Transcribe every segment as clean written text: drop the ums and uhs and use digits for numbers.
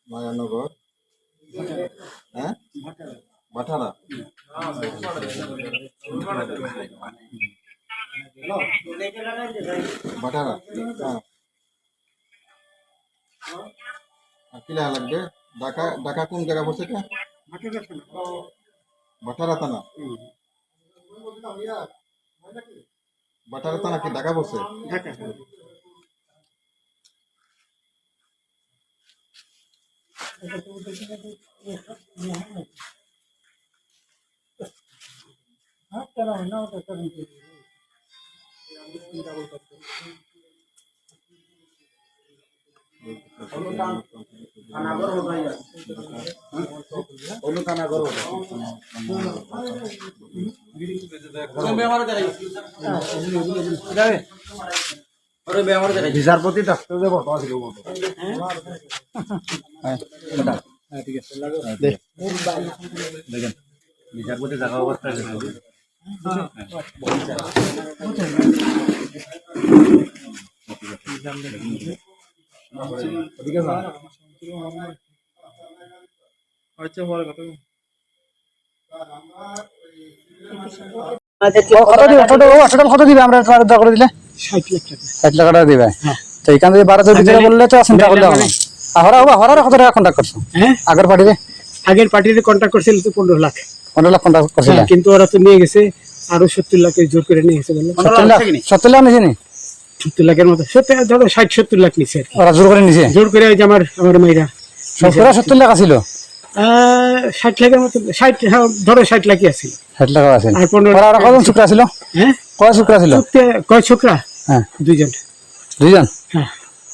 মায়ানগর হ্যাঁ ভাটারা ভাটারা কি লাগবে ঢাকা ঢাকা কোন জায়গা পড়ছে এটা ভাটারা থানা ভাটারা থানা কি ঢাকা পড়ছে ঢাকা বিচারপতি ডাক্তার ঠিক আছে দেখেন বিচারপতি জায়গা অবস্থা কত দিবে আমরা করে দিলে 60 লাখ টাকা দিবে তো এখান থেকে 12 ভিতরে বললে তো চিন্তা করলে হবে হরারে কত টাকা কন্টাক্ট করছো আগের পার্টিতে কন্টাক্ট করছিল তো 15 লাখ কন্টাক্ট করছিল কিন্তু ওরা তো নিয়ে গেছে আরো 70 লাখ জোর করে নিয়ে গেছে বললো 70 লাখ নিছে নি 70 লাখের মতো 60-70 লাখ নিছে ওরা জোর করে নিছে জোর করে যে আমার মাইরা 70 লাখ আছিল 60 লাখের মতো 60 ধরো 60 লাখই আছিল 60 লাখ আছে আর 15 আর কত ছোকরা ছিল হ্যাঁ কয় ছোকরা ছিল কয় ছোকরা হ্যাঁ দুইজন হ্যাঁ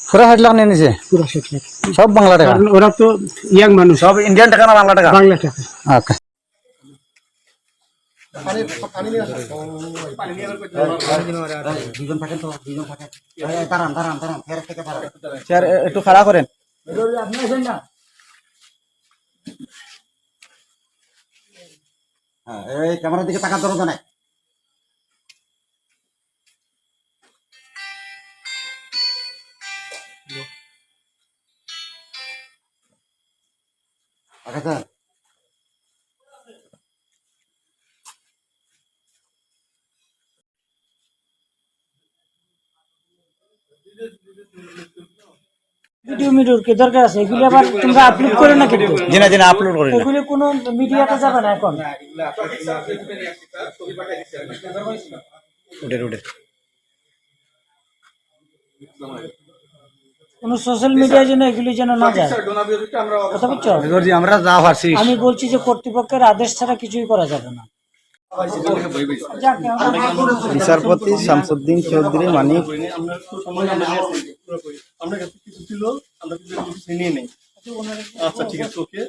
পুরো 60 লাখ নিয়ে নিছে পুরো 60 লাখ সব বাংলা টাকা ওরা তো ইয়াং মানুষ সব ইন্ডিয়ান টাকা না বাংলা টাকা ওকে পানি নিয়ে আসো দুজন থাকেন তো দুজন থাকেন দাঁড়ান ফের থেকে দাঁড়ান স্যার একটু খাড়া করেন আপনি আসেন না হ্যাঁ এই ক্যামেরার দিকে তাকার দরকার নাই আচ্ছা ভিডিও কি দরকার আছে এগুলো আবার তোমরা আপলোড করে না কিন্তু জিনা আপলোড করে না এগুলো কোনো মিডিয়াতে যাবে না এখন উড়ে কোন সোশ্যাল মিডিয়ায় যেন এগুলি যেন না যায় কথা বুঝছো আমরা যা পারছি আমি বলছি যে কর্তৃপক্ষের আদেশ ছাড়া কিছুই করা যাবে না বিচারপতি শামসুদ্দিন চৌধুরী মানিক আমরা কিছু ছিল আমরা কিছু নিয়ে নেই আচ্ছা ঠিক আছে ওকে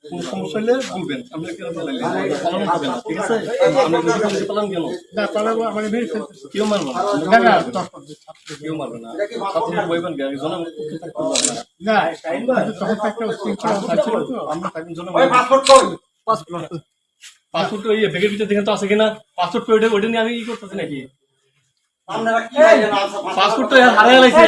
কোন সমস্যা হলে বলবেন আমরা কেন বললাম পালন হবে না ঠিক আছে আমরা যদি পালন কেন না পালাবো আমাদের বের কেউ মারবে না না কেউ মারবে না আপনি বলবেন একজন না টাইম তখন একটা ছিল তো আমরা টাইম জন্য পাসপোর্ট ওই ব্যাগের ভিতরে দেখেন তো আছে কিনা পাসপোর্ট ওইটা নিয়ে আমি ই করতেছি নাকি পাসপোর্ট তো হারিয়ে গেছে